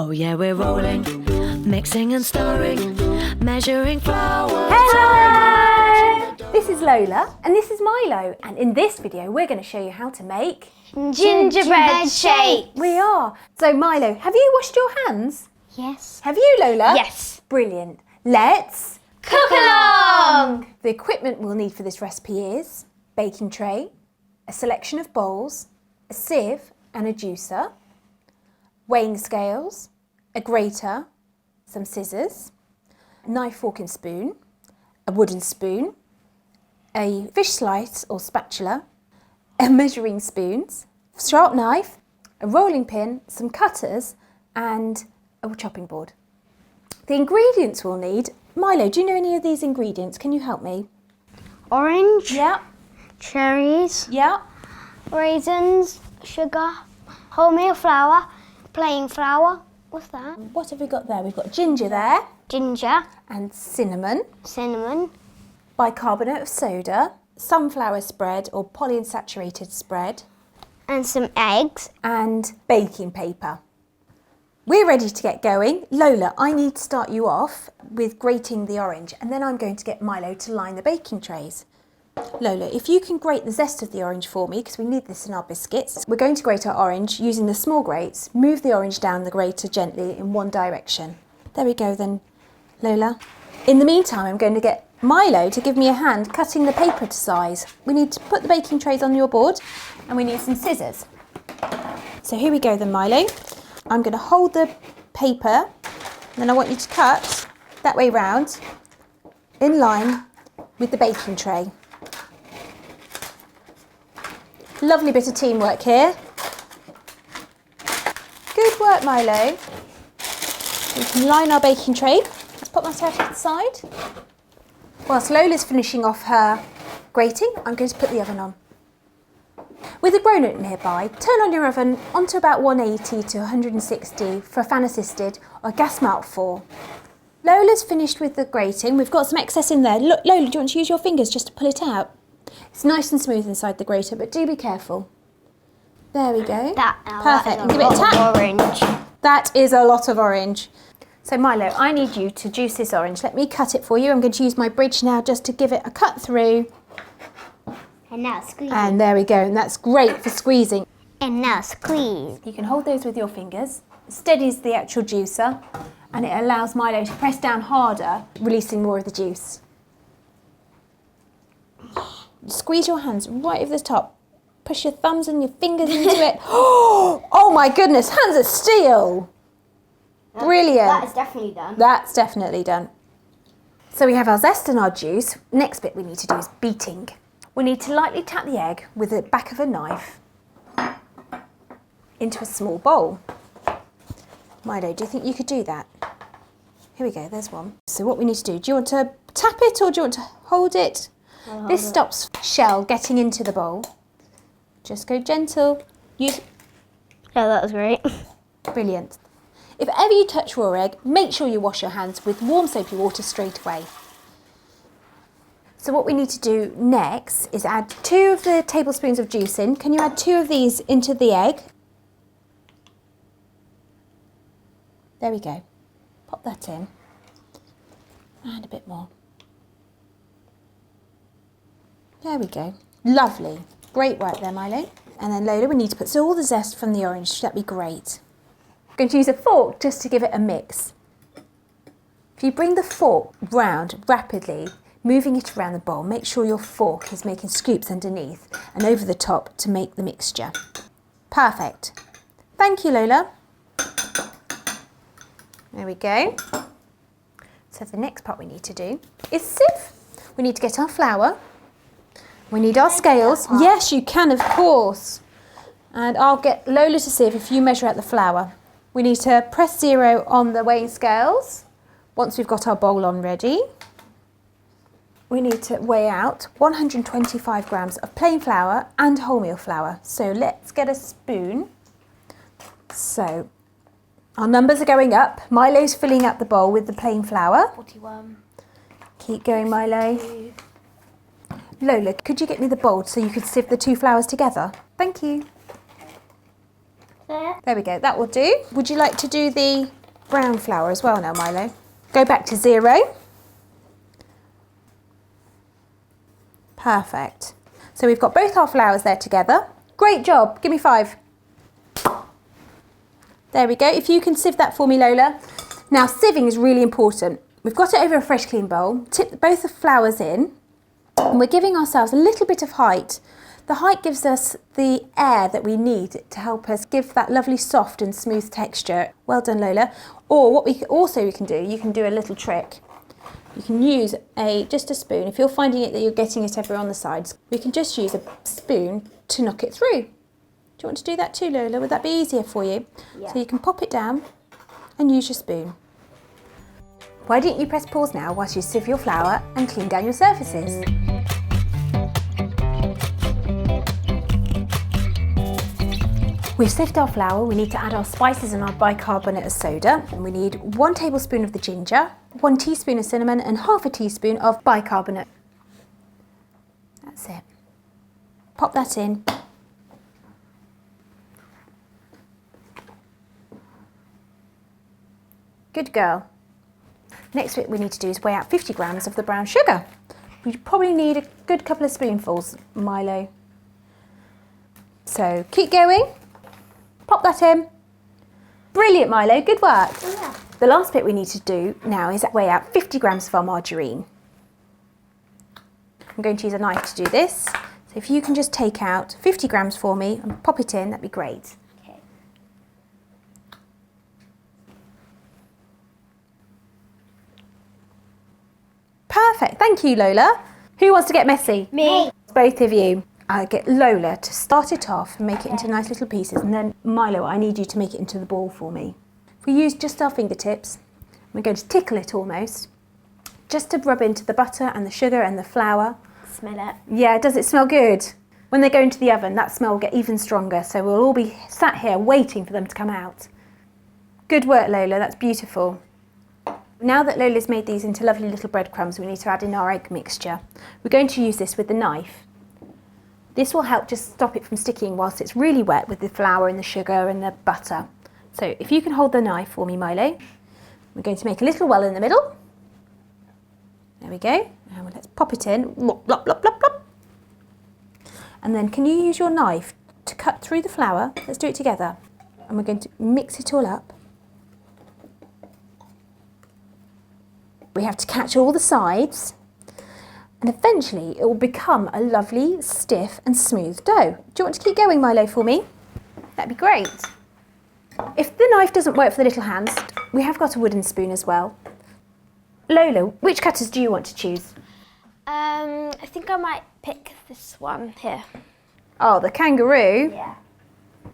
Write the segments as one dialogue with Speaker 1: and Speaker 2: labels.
Speaker 1: Oh yeah, we're rolling, mixing and stirring, measuring flour.
Speaker 2: Hello! This is Lola and this is Milo, and in this video we're going to show you how to make
Speaker 3: gingerbread shapes.
Speaker 2: We are. So Milo, have you washed your hands?
Speaker 3: Yes.
Speaker 2: Have you, Lola?
Speaker 3: Yes.
Speaker 2: Brilliant. Let's
Speaker 3: Cook along!
Speaker 2: The equipment we'll need for this recipe is baking tray, a selection of bowls, a sieve and a juicer, weighing scales, a grater, some scissors, a knife, fork and spoon, a wooden spoon, a fish slice or spatula, a measuring spoons, sharp knife, a rolling pin, some cutters and a chopping board. The ingredients we'll need, Milo, do you know any of these ingredients? Can you help me?
Speaker 3: Orange.
Speaker 2: Yeah.
Speaker 3: Cherries.
Speaker 2: Yeah.
Speaker 3: Raisins. Sugar. Wholemeal flour. Plain flour. What's that?
Speaker 2: What have we got there? We've got ginger there.
Speaker 3: Ginger.
Speaker 2: And cinnamon.
Speaker 3: Cinnamon.
Speaker 2: Bicarbonate of soda. Sunflower spread or polyunsaturated spread.
Speaker 3: And some eggs.
Speaker 2: And baking paper. We're ready to get going. Lola, I need to start you off with grating the orange, and then I'm going to get Milo to line the baking trays. Lola, if you can grate the zest of the orange for me, because we need this in our biscuits. We're going to grate our orange using the small grates. Move the orange down the grater gently in one direction. There we go then, Lola. In the meantime, I'm going to get Milo to give me a hand cutting the paper to size. We need to put the baking trays on your board, and we need some scissors. So here we go then, Milo. I'm going to hold the paper, and then I want you to cut that way round in line with the baking tray. Lovely bit of teamwork here. Good work, Milo. We can line our baking tray. Let's put myself to the side. Whilst Lola's finishing off her grating, I'm going to put the oven on. With a grown-up nearby, turn on your oven onto about 180 to 160 for fan assisted or gas mount 4. Lola's finished with the grating. We've got some excess in there. Look, Lola, do you want to use your fingers just to pull it out? It's nice and smooth inside the grater, but do be careful. There we go. Perfect.
Speaker 3: And
Speaker 2: give it a tap.
Speaker 3: Orange.
Speaker 2: That is a lot of orange. So Milo, I need you to juice this orange. Let me cut it for you. I'm going to use my bridge now just to give it a cut through.
Speaker 3: And now squeeze.
Speaker 2: And there we go, and that's great for squeezing.
Speaker 3: And now squeeze.
Speaker 2: You can hold those with your fingers. It steadies the actual juicer, and it allows Milo to press down harder, releasing more of the juice. Squeeze your hands right over the top. Push your thumbs and your fingers into it. Oh my goodness, hands of steel. Brilliant.
Speaker 3: That is definitely done.
Speaker 2: That's definitely done. So we have our zest and our juice. Next bit we need to do is beating. We need to lightly tap the egg with the back of a knife into a small bowl. Milo, do you think you could do that? Here we go, there's one. So what we need to do you want to tap it or do you want to hold it? This stops shell getting into the bowl. Just go gentle. Use.
Speaker 3: Yeah, that was great.
Speaker 2: Brilliant. If ever you touch raw egg, make sure you wash your hands with warm soapy water straight away. So what we need to do next is add 2 of the tablespoons of juice in. Can you add 2 of these into the egg? There we go. Pop that in. And a bit more. There we go. Lovely. Great work there, Milo. And then Lola, we need to put all the zest from the orange. That'd be great. I'm going to use a fork just to give it a mix. If you bring the fork round rapidly, moving it around the bowl, make sure your fork is making scoops underneath and over the top to make the mixture. Perfect. Thank you, Lola. There we go. So the next part we need to do is sieve. We need to get our flour. We need our scales. Yes, you can, of course. And I'll get Lola to sieve if you measure out the flour. We need to press 0 on the weighing scales once we've got our bowl on ready. We need to weigh out 125 grams of plain flour and wholemeal flour. So let's get a spoon. So our numbers are going up. Milo's filling up the bowl with the plain flour.
Speaker 3: 41.
Speaker 2: Keep going, Milo.
Speaker 3: 2.
Speaker 2: Lola, could you get me the bowl so you could sieve the 2 flours together? Thank you. There we go, that will do. Would you like to do the brown flour as well now, Milo? Go back to 0. Perfect. So we've got both our flours there together. Great job, give me 5. There we go, if you can sieve that for me, Lola. Now sieving is really important. We've got it over a fresh clean bowl, tip both the flours in, and we're giving ourselves a little bit of height. The height gives us the air that we need to help us give that lovely soft and smooth texture. Well done, Lola. Or what we can do, you can do a little trick. You can use just a spoon. If you're finding it that you're getting it everywhere on the sides, we can just use a spoon to knock it through. Do you want to do that too, Lola? Would that be easier for you? Yeah. So you can pop it down and use your spoon. Why don't you press pause now whilst you sieve your flour and clean down your surfaces? We've sieved our flour, we need to add our spices and our bicarbonate of soda. And we need 1 tablespoon of the ginger, 1 teaspoon of cinnamon and half a teaspoon of bicarbonate. That's it. Pop that in. Good girl. Next bit we need to do is weigh out 50 grams of the brown sugar. We probably need a good couple of spoonfuls, Milo. So keep going. Pop that in. Brilliant, Milo, good work.
Speaker 3: Oh, yeah.
Speaker 2: The last bit we need to do now is weigh out 50 grams of our margarine. I'm going to use a knife to do this. So if you can just take out 50 grams for me and pop it in, that'd be great.
Speaker 3: Okay.
Speaker 2: Perfect, thank you, Lola. Who wants to get messy?
Speaker 3: Me.
Speaker 2: Both of you. I'll get Lola to start it off and make it into nice little pieces, and then Milo, I need you to make it into the ball for me. If we use just our fingertips, we're going to tickle it almost, just to rub into the butter and the sugar and the flour.
Speaker 3: Smell it.
Speaker 2: Yeah, does it smell good? When they go into the oven, that smell will get even stronger, so we'll all be sat here waiting for them to come out. Good work, Lola, that's beautiful. Now that Lola's made these into lovely little breadcrumbs, we need to add in our egg mixture. We're going to use this with the knife. This will help just stop it from sticking whilst it's really wet with the flour and the sugar and the butter. So if you can hold the knife for me, Milo. We're going to make a little well in the middle. There we go. And let's pop it in. Blop, blop, blop, blop, blop. And then can you use your knife to cut through the flour? Let's do it together. And we're going to mix it all up. We have to catch all the sides. And eventually it will become a lovely, stiff and smooth dough. Do you want to keep going, Milo, for me? That'd be great. If the knife doesn't work for the little hands, we have got a wooden spoon as well. Lola, which cutters do you want to choose?
Speaker 3: I think I might pick this one here.
Speaker 2: Oh, the kangaroo?
Speaker 3: Yeah.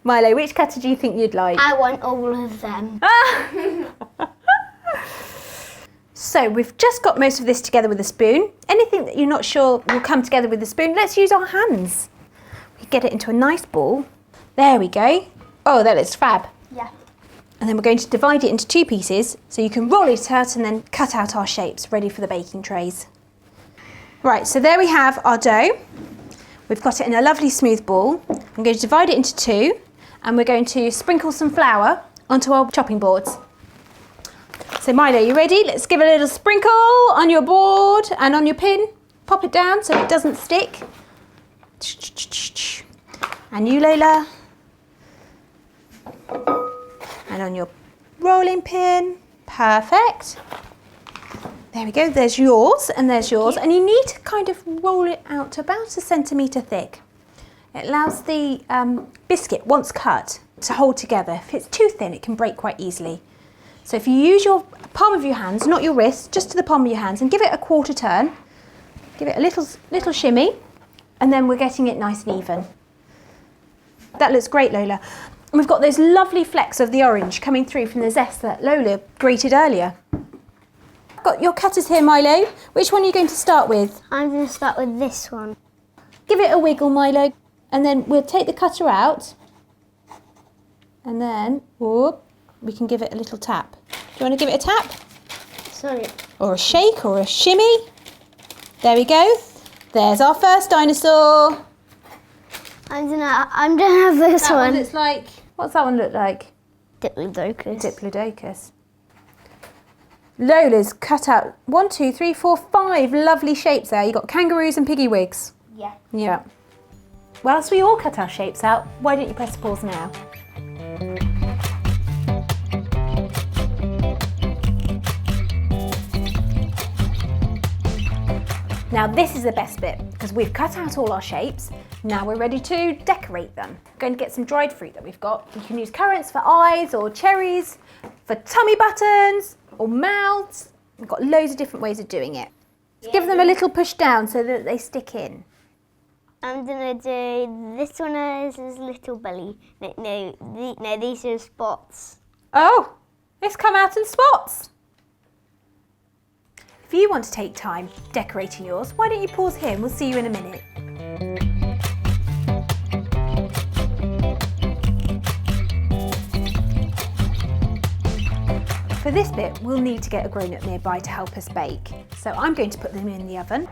Speaker 2: Milo, which cutter do you think you'd like?
Speaker 3: I want all of them.
Speaker 2: So we've just got most of this together with a spoon. Anything that you're not sure will come together with the spoon, let's use our hands. We get it into a nice ball. There we go. Oh, that looks fab.
Speaker 3: Yeah.
Speaker 2: And then we're going to divide it into 2 pieces so you can roll it out and then cut out our shapes ready for the baking trays. Right, so there we have our dough. We've got it in a lovely smooth ball. I'm going to divide it into 2 and we're going to sprinkle some flour onto our chopping boards. So Milo, you ready? Let's give a little sprinkle on your board and on your pin. Pop it down so it doesn't stick. And you, Lola. And on your rolling pin. Perfect. There we go. There's yours and there's yours. And you need to kind of roll it out to about 1 centimetre thick. It allows the biscuit, once cut, to hold together. If it's too thin, it can break quite easily. So if you use your palm of your hands, not your wrist, just to the palm of your hands, and give it a quarter turn, give it a little shimmy, and then we're getting it nice and even. That looks great, Lola. And we've got those lovely flecks of the orange coming through from the zest that Lola grated earlier. I've got your cutters here, Milo. Which one are you going to start with?
Speaker 3: I'm going to start with this one.
Speaker 2: Give it a wiggle, Milo, and then we'll take the cutter out, and then, whoop, we can give it a little tap. Do you want to give it a tap?
Speaker 3: Sorry.
Speaker 2: Or a shake or a shimmy? There we go. There's our first dinosaur.
Speaker 3: I'm gonna have this
Speaker 2: That one
Speaker 3: one.
Speaker 2: looks like What's that one look like?
Speaker 3: Diplodocus.
Speaker 2: Diplodocus. Lola's cut out 1, 2, 3, 4, 5 lovely shapes there. You got kangaroos and piggy wigs.
Speaker 3: Yeah.
Speaker 2: Yeah. Whilst we all cut our shapes out, why don't you press pause now? Now this is the best bit because we've cut out all our shapes. Now we're ready to decorate them. We're going to get some dried fruit that we've got. You can use currants for eyes or cherries for tummy buttons or mouths. We've got loads of different ways of doing it. Yeah. Give them a little push down so that they stick in.
Speaker 3: I'm gonna do this one as his little belly. No, these are spots.
Speaker 2: Oh, it's come out in spots. If you want to take time decorating yours, why don't you pause here and we'll see you in a minute. For this bit, we'll need to get a grown-up nearby to help us bake. So I'm going to put them in the oven.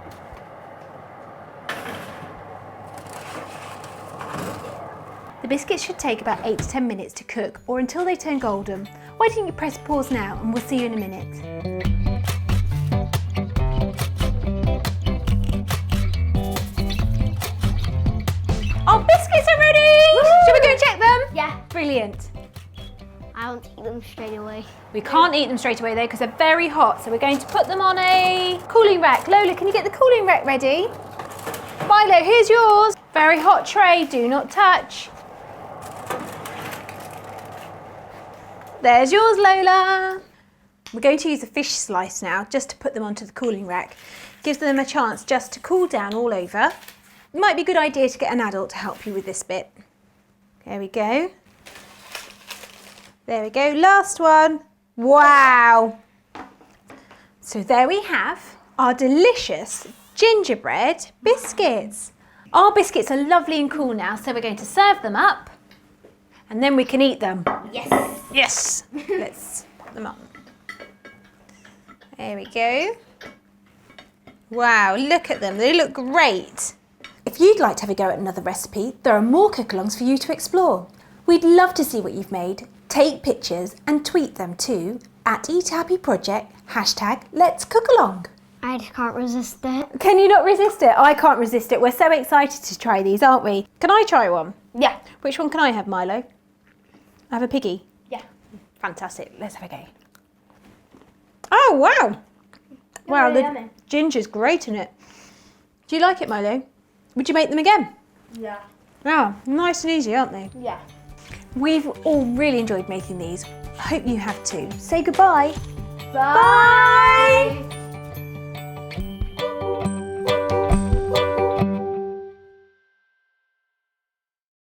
Speaker 2: The biscuits should take about 8 to 10 minutes to cook or until they turn golden. Why don't you press pause now and we'll see you in a minute. Our biscuits are ready! Woo! Should we go and check them?
Speaker 3: Yeah.
Speaker 2: Brilliant.
Speaker 3: I won't eat them straight away.
Speaker 2: We can't eat them straight away though because they're very hot, so we're going to put them on a cooling rack. Lola, can you get the cooling rack ready? Milo, here's yours. Very hot tray, do not touch. There's yours, Lola. We're going to use a fish slice now just to put them onto the cooling rack. Gives them a chance just to cool down all over. It might be a good idea to get an adult to help you with this bit. There we go. There we go, last one. Wow. So there we have our delicious gingerbread biscuits. Our biscuits are lovely and cool now, so we're going to serve them up and then we can eat them.
Speaker 3: Yes.
Speaker 2: Yes. Let's put them up. There we go. Wow, look at them. They look great. If you'd like to have a go at another recipe, there are more cook-alongs for you to explore. We'd love to see what you've made. Take pictures and tweet them to @EatHappyProject, #Let'sCookAlong.
Speaker 3: I just can't resist it.
Speaker 2: Can you not resist it? I can't resist it. We're so excited to try these, aren't we? Can I try one?
Speaker 3: Yeah.
Speaker 2: Which one can I have, Milo? I have a piggy.
Speaker 3: Yeah.
Speaker 2: Fantastic. Let's have a go. Oh, wow. Wow,
Speaker 3: really
Speaker 2: the
Speaker 3: yummy.
Speaker 2: ginger's great in it. Do you like it, Milo? Would you make them again?
Speaker 3: Yeah.
Speaker 2: Yeah, nice and easy, aren't they?
Speaker 3: Yeah.
Speaker 2: We've all really enjoyed making these. I hope you have too. Say goodbye.
Speaker 3: Bye.